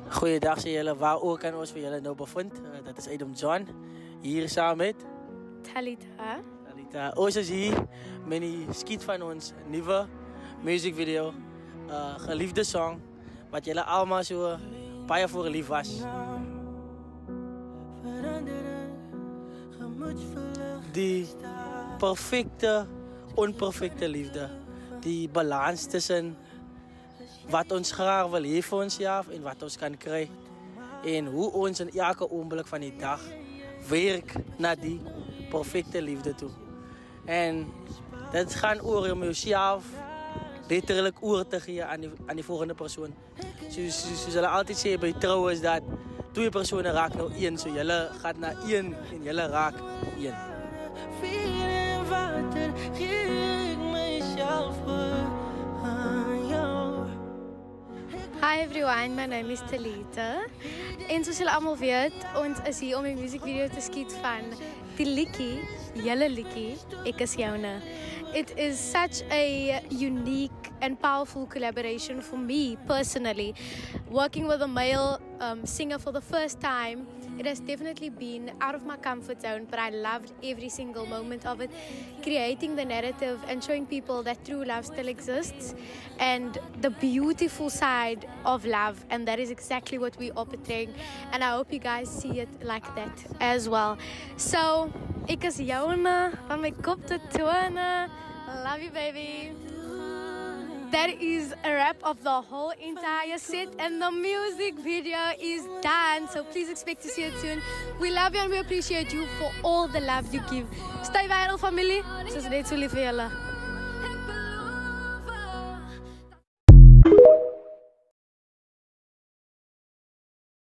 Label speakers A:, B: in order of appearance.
A: Goeiedag sê julle, waar ook aan ons vir julle nou bevind. Dat is Adam John, hier saam met
B: Talita.
A: Ons is hier met die skiet van ons nieuwe muziekvideo, geliefde song, wat julle allemaal so baie voor lief was. Die perfecte, onperfecte liefde, die balans tussen wat ons graag wil hê vir onsself en wat ons kan kry. En hoe ons in elke oomblik van die dag werk na die perfecte liefde toe. En dit gaan oor om jouself letterlik oor te gee aan die volgende persoon. Soos hulle altyd sê by trou is dat twee persone raak nou een, so julle gaan na een en julle raak een.
B: Hi everyone, my name is Talita. En soos julle almal weet, ons is hier om 'n musiekvideo te skiet van die liedjie, julle liedjie, Ek is joune. It is such a unique and powerful collaboration for me personally. Working with a male singer for the first time, it has definitely been out of my comfort zone, but I loved every single moment of it. Creating the narrative and showing people that true love still exists and the beautiful side of love, and that is exactly what we are portraying, and I hope you guys see it like that as well. So, Ek is joune, van my kop tot tone. Love you, baby. That is a wrap of the whole entire set, and the music video is done, so please expect to see it soon. We love you and we appreciate you for all the love you give. Stay viral, family. Soos net so lief vir julle.